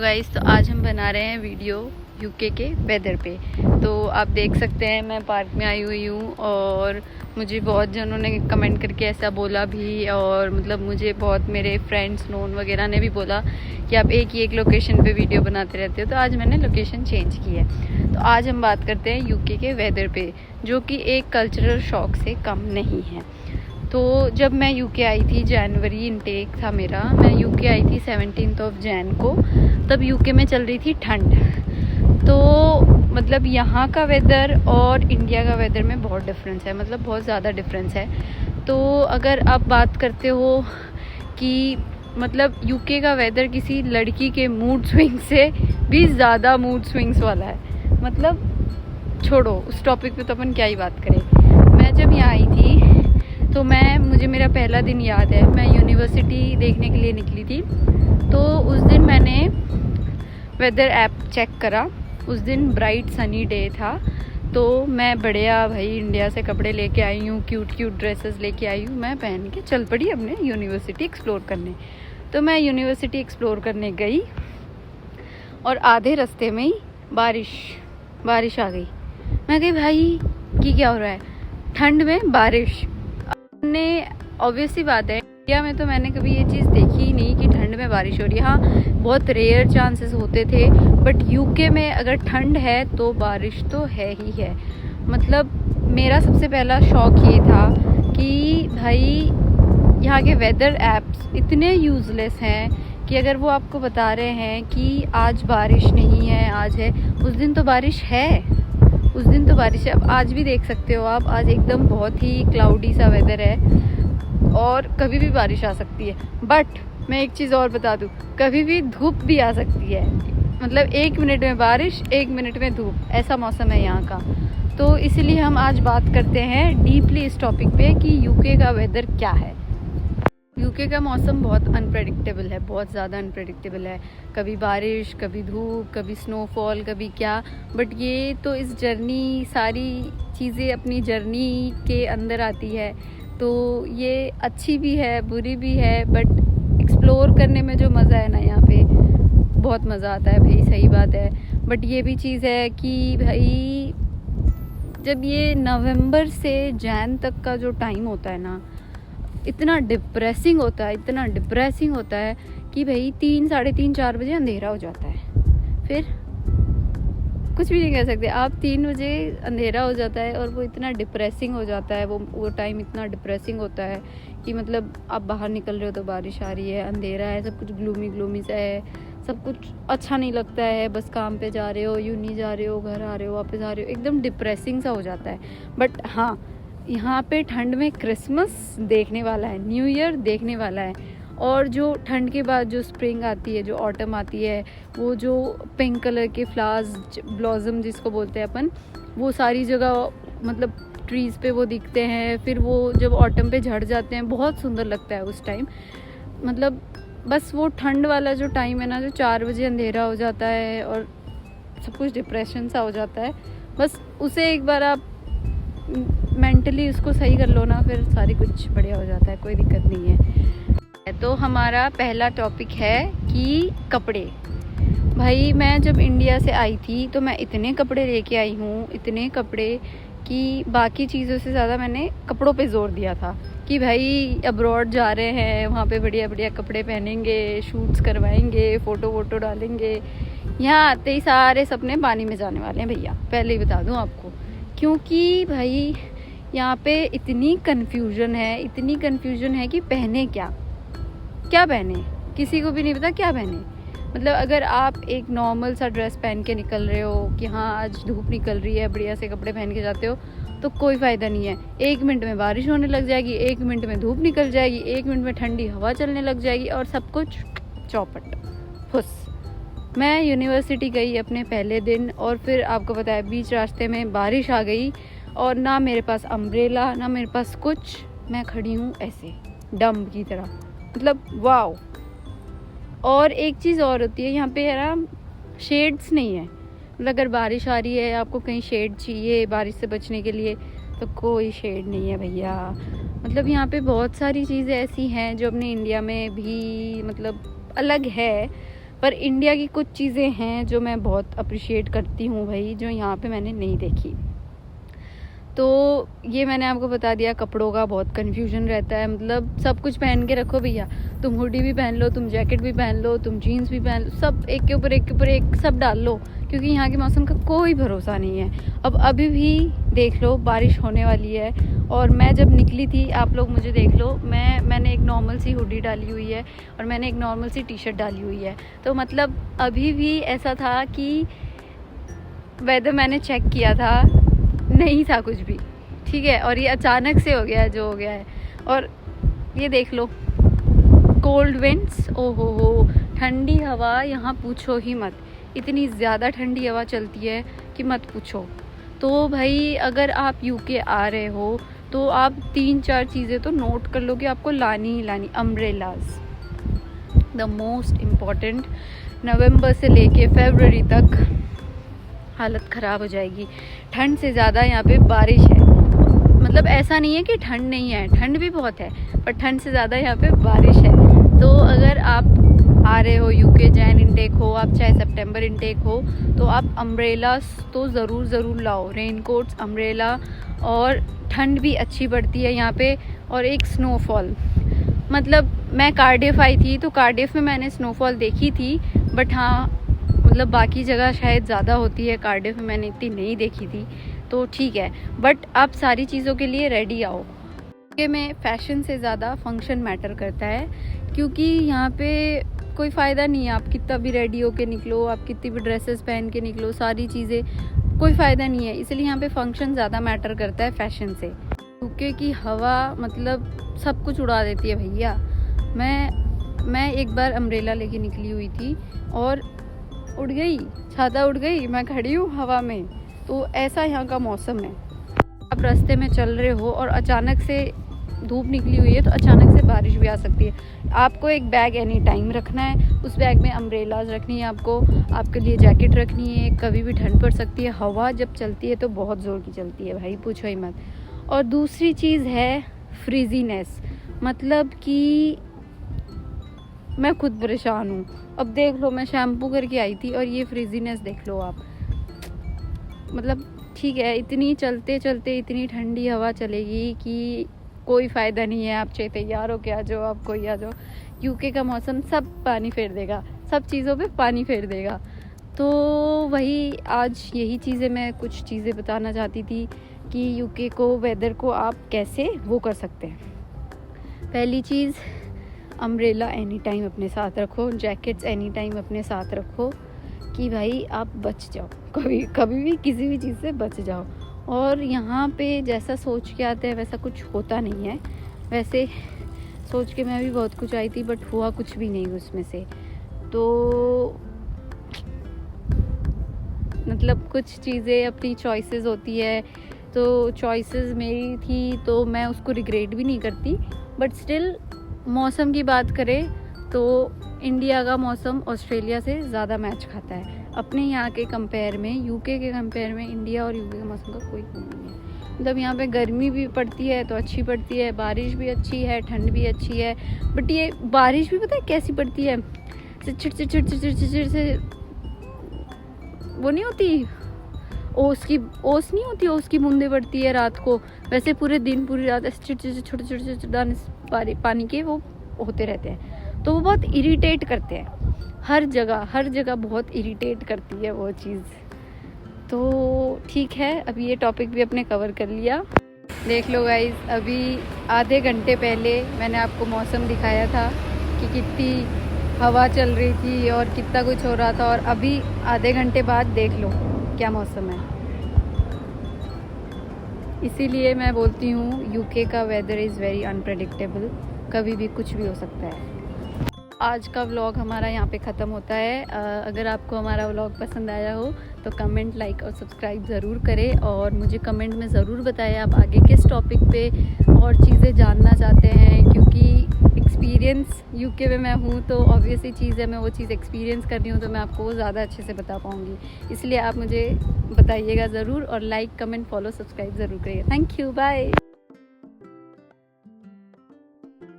Guys, तो आज हम बना रहे हैं वीडियो यूके के वेदर पे। तो आप देख सकते हैं मैं पार्क में आई हुई हूँ और मुझे बहुत जनों ने कमेंट करके ऐसा बोला भी, और मतलब मुझे बहुत मेरे फ्रेंड्स नोन वगैरह ने भी बोला कि आप एक ही एक लोकेशन पे वीडियो बनाते रहते हो। तो आज मैंने लोकेशन चेंज की है। तो आज हम बात करते हैं यूके के वेदर पे, जो कि एक कल्चरल शॉक से कम नहीं है। तो जब मैं यूके आई थी, जनवरी इनटेक था मेरा, मैं यूके आई थी 17 जैन को। तब यूके में चल रही थी ठंड। तो मतलब यहाँ का वेदर और इंडिया का वेदर में बहुत डिफरेंस है, मतलब बहुत ज़्यादा डिफरेंस है। तो अगर आप बात करते हो कि मतलब यूके का वेदर किसी लड़की के मूड स्विंग से भी ज़्यादा मूड स्विंग्स वाला है, मतलब छोड़ो उस टॉपिक पे तो अपन क्या ही बात करें। मैं जब यहाँ आई थी तो मुझे मेरा पहला दिन याद है, मैं यूनिवर्सिटी देखने के लिए निकली थी। तो उस दिन मैंने वेदर ऐप चेक करा, उस दिन ब्राइट सनी डे था। तो मैं बढ़िया भाई इंडिया से कपड़े लेके आई हूँ, क्यूट ड्रेसेस लेके आई हूँ, मैं पहन के चल पड़ी अपने यूनिवर्सिटी एक्सप्लोर करने। तो मैं यूनिवर्सिटी एक्सप्लोर करने गई और आधे रास्ते में ही बारिश आ गई। मैं कही भाई कि क्या हो रहा है, ठंड में बारिश। ने ऑब्वियसली बात है, इंडिया में तो मैंने कभी ये चीज़ देखी ही नहीं कि ठंड में बारिश हो रही है। हाँ, बहुत रेयर चांसेस होते थे, बट यूके में अगर ठंड है तो बारिश तो है ही है। मतलब मेरा सबसे पहला शौक ये था कि भाई यहाँ के वेदर एप्स इतने यूज़लेस हैं कि अगर वो आपको बता रहे हैं कि आज बारिश नहीं है, आज है, उस दिन तो बारिश है, उस दिन तो बारिश है। अब आज भी देख सकते हो आप, आज एकदम बहुत ही क्लाउडी सा वेदर है और कभी भी बारिश आ सकती है। बट मैं एक चीज़ और बता दूँ, कभी भी धूप भी आ सकती है। मतलब 1 मिनट में बारिश, 1 मिनट में धूप, ऐसा मौसम है यहाँ का। तो इसीलिए हम आज बात करते हैं डीपली इस टॉपिक पे कि यूके का वेदर क्या है। यूके का मौसम बहुत अनप्रेडिक्टेबल है, बहुत ज़्यादा अनप्रेडिक्टेबल है। कभी बारिश, कभी धूप, कभी स्नोफॉल, कभी क्या। बट ये तो इस जर्नी, सारी चीज़ें अपनी जर्नी के अंदर आती है। तो ये अच्छी भी है, बुरी भी है, बट एक्सप्लोर करने में जो मज़ा है ना, यहाँ पे बहुत मज़ा आता है भाई, सही बात है। बट ये भी चीज़ है कि भाई जब ये नवंबर से जैन तक का जो टाइम होता है ना, इतना डिप्रेसिंग होता है कि भाई 3, साढ़े 3, 4 बजे अंधेरा हो जाता है। फिर कुछ भी नहीं कह सकते आप, 3 बजे अंधेरा हो जाता है और वो इतना डिप्रेसिंग हो जाता है, वो टाइम इतना डिप्रेसिंग होता है कि मतलब आप बाहर निकल रहे हो तो बारिश आ रही है, अंधेरा है, सब कुछ ग्लूमी सा है, सब कुछ अच्छा नहीं लगता है। बस काम पे जा रहे हो, यूनी जा रहे हो, घर आ रहे हो, वापस आ रहे हो, एकदम डिप्रेसिंग सा हो जाता है। बट हाँ, यहाँ पे ठंड में क्रिसमस देखने वाला है, न्यू ईयर देखने वाला है। और जो ठंड के बाद जो स्प्रिंग आती है, जो ऑटम आती है, वो जो पिंक कलर के फ्लावर्स, ब्लॉसम जिसको बोलते हैं अपन, वो सारी जगह मतलब ट्रीज़ पे वो दिखते हैं। फिर वो जब ऑटम पे झड़ जाते हैं, बहुत सुंदर लगता है उस टाइम। मतलब बस वो ठंड वाला जो टाइम है ना, जो 4 बजे अंधेरा हो जाता है और सब कुछ डिप्रेशन सा हो जाता है, बस उसे एक बार आप मेंटली उसको सही कर लो ना, फिर सारी कुछ बढ़िया हो जाता है, कोई दिक्कत नहीं है। तो हमारा पहला टॉपिक है कि कपड़े। भाई मैं जब इंडिया से आई थी तो मैं इतने कपड़े लेके आई हूँ, इतने कपड़े कि बाकी चीज़ों से ज़्यादा मैंने कपड़ों पे जोर दिया था कि भाई अब्रॉड जा रहे हैं, वहाँ पे बढ़िया कपड़े पहनेंगे, शूट्स करवाएंगे, फ़ोटो डालेंगे। यहाँ आते ही सारे सपने पानी में जाने वाले हैं भैया, पहले ही बता दूँ आपको। क्योंकि भाई यहाँ पे इतनी कन्फ्यूजन है कि पहने क्या पहने, किसी को भी नहीं पता क्या पहने। मतलब अगर आप एक नॉर्मल सा ड्रेस पहन के निकल रहे हो कि हाँ आज धूप निकल रही है, बढ़िया से कपड़े पहन के जाते हो, तो कोई फ़ायदा नहीं है। 1 मिनट में बारिश होने लग जाएगी, 1 मिनट में धूप निकल जाएगी, 1 मिनट में ठंडी हवा चलने लग जाएगी और सब कुछ चौपट फुस। मैं यूनिवर्सिटी गई अपने पहले दिन और फिर आपको पता है बीच रास्ते में बारिश आ गई और ना मेरे पास अम्ब्रेला, ना मेरे पास कुछ। मैं खड़ी हूँ ऐसे डम्ब की तरह, मतलब वाओ। और एक चीज़ और होती है यहाँ पे ना, शेड्स नहीं है। मतलब अगर बारिश आ रही है, आपको कहीं शेड चाहिए बारिश से बचने के लिए, तो कोई शेड नहीं है भैया। मतलब यहाँ पे बहुत सारी चीज़ें ऐसी हैं जो अपने इंडिया में भी मतलब अलग है, पर इंडिया की कुछ चीज़ें हैं जो मैं बहुत अप्रिशिएट करती हूँ भाई, जो यहाँ पे मैंने नहीं देखी। तो ये मैंने आपको बता दिया। कपड़ों का बहुत कन्फ्यूजन रहता है, मतलब सब कुछ पहन के रखो भैया, तुम हुडी भी पहन लो, तुम जैकेट भी पहन लो, तुम जीन्स भी पहन लो, सब एक के ऊपर एक सब डाल लो, क्योंकि यहाँ के मौसम का कोई भरोसा नहीं है। अब अभी भी देख लो बारिश होने वाली है, और मैं जब निकली थी, आप लोग मुझे देख लो, मैंने एक नॉर्मल सी हुडी डाली हुई है और मैंने एक नॉर्मल सी टी शर्ट डाली हुई है। तो मतलब अभी भी ऐसा था कि वेदर मैंने चेक किया था, नहीं था कुछ भी, ठीक है। और ये अचानक से हो गया है जो हो गया है। और ये देख लो कोल्ड विंड्स, ओहो हो, ठंडी हवा यहाँ पूछो ही मत, इतनी ज़्यादा ठंडी हवा चलती है कि मत पूछो। तो भाई अगर आप यूके आ रहे हो तो आप 3-4 चीज़ें तो नोट कर लो कि आपको लानी ही लानी। Umbrellas the most important. नवंबर से लेके फरवरी तक हालत ख़राब हो जाएगी। ठंड से ज़्यादा यहाँ पे बारिश है, मतलब ऐसा नहीं है कि ठंड नहीं है, ठंड भी बहुत है, पर ठंड से ज़्यादा यहाँ पे बारिश है। तो अगर आप आ रहे हो यूके, जैन इनटेक हो आप, चाहे सितंबर इनटेक हो, तो आप अम्ब्रेलास तो ज़रूर लाओ, रेनकोट्स, अम्ब्रेला। और ठंड भी अच्छी पड़ती है यहाँ पे। और एक स्नोफॉल, मतलब मैं कार्डिफ आई थी तो कार्डिफ में मैंने स्नोफॉल देखी थी, बट हाँ मतलब बाकी जगह शायद ज़्यादा होती है, कार्डिफ में मैंने इतनी नहीं देखी थी, तो ठीक है। बट आप सारी चीज़ों के लिए रेडी आओ, क्योंकि में फ़ैशन से ज़्यादा फंक्शन मैटर करता है, क्योंकि यहाँ पे कोई फ़ायदा नहीं है आप कितना भी रेडी होके निकलो, आप कितनी भी ड्रेसेस पहन के निकलो, सारी चीज़ें कोई फ़ायदा नहीं है। इसलिए यहाँ पे फंक्शन ज़्यादा मैटर करता है फ़ैशन से। यूके की हवा मतलब सब कुछ उड़ा देती है भैया। मैं एक बार अम्ब्रेला लेके निकली हुई थी और उड़ गई, छाता उड़ गई, मैं खड़ी हूँ हवा में। तो ऐसा यहाँ का मौसम है। आप रास्ते में चल रहे हो और अचानक से धूप निकली हुई है, तो अचानक से बारिश भी आ सकती है। आपको एक बैग एनी टाइम रखना है, उस बैग में अम्ब्रेलाज रखनी है आपको, आपके लिए जैकेट रखनी है, कभी भी ठंड पड़ सकती है। हवा जब चलती है तो बहुत ज़ोर की चलती है भाई, पूछो ही मत। और दूसरी चीज़ है फ्रीजीनेस, मतलब कि मैं खुद परेशान हूँ। अब देख लो मैं शैम्पू करके आई थी और ये फ्रीजीनेस देख लो आप, मतलब ठीक है, इतनी चलते चलते इतनी ठंडी हवा चलेगी कि कोई फ़ायदा नहीं है। आप चाहे तैयार हो के आ जाओ, आप कोई आ जाओ, यूके का मौसम सब पानी फेर देगा, सब चीज़ों पे पानी फेर देगा। तो वही आज यही चीज़ें, मैं कुछ चीज़ें बताना चाहती थी कि यूके को, वेदर को आप कैसे वो कर सकते हैं। पहली चीज़, अम्ब्रेला एनी टाइम अपने साथ रखो, जैकेट्स एनी टाइम अपने साथ रखो, कि भाई आप बच जाओ, कभी भी किसी भी चीज़ से बच जाओ। और यहाँ पे जैसा सोच के आते हैं वैसा कुछ होता नहीं है। वैसे सोच के मैं भी बहुत कुछ आई थी, बट हुआ कुछ भी नहीं उसमें से। तो मतलब कुछ चीज़ें अपनी चॉइसेस होती है, तो चॉइसेस मेरी थी तो मैं उसको रिग्रेट भी नहीं करती। बट स्टिल मौसम की बात करें तो इंडिया का मौसम ऑस्ट्रेलिया से ज़्यादा मैच खाता है अपने यहाँ के कंपेयर में। यूके के कंपेयर में इंडिया और यूके के मौसम का कोई नहीं है। मतलब यहाँ पे गर्मी भी पड़ती है तो अच्छी पड़ती है, बारिश भी अच्छी है, ठंड भी अच्छी है। बट ये बारिश भी पता है कैसी पड़ती है, चिड़ से वो नहीं होती, ओस नहीं होती, ओस की बूंदें पड़ती है रात को, वैसे पूरे दिन पूरी रात छोटे छोटे दाने पानी के वो होते रहते हैं। तो वो बहुत इरिटेट करते हैं, हर जगह बहुत इरिटेट करती है वो चीज़। तो ठीक है, अभी ये टॉपिक भी अपने कवर कर लिया। देख लो गाइस, अभी आधे घंटे पहले मैंने आपको मौसम दिखाया था कि कितनी हवा चल रही थी और कितना कुछ हो रहा था, और अभी आधे घंटे बाद देख लो क्या मौसम है। इसीलिए मैं बोलती हूँ यूके का वेदर इज़ वेरी अनप्रेडिक्टेबल, कभी भी कुछ भी हो सकता है। आज का व्लॉग हमारा यहाँ पे ख़त्म होता है। अगर आपको हमारा व्लॉग पसंद आया हो तो कमेंट, लाइक और सब्सक्राइब ज़रूर करें, और मुझे कमेंट में ज़रूर बताएं आप आगे किस टॉपिक पे और चीज़ें जानना चाहते हैं, क्योंकि एक्सपीरियंस यूके में मैं हूँ तो ऑब्वियसली चीज़ है, मैं वो चीज़ एक्सपीरियंस कर रही हूँ तो मैं आपको वो ज़्यादा अच्छे से बता पाऊँगी। इसलिए आप मुझे बताइएगा ज़रूर, और लाइक, कमेंट, फॉलो, सब्सक्राइब ज़रूर करिएगा। Thank you, bye.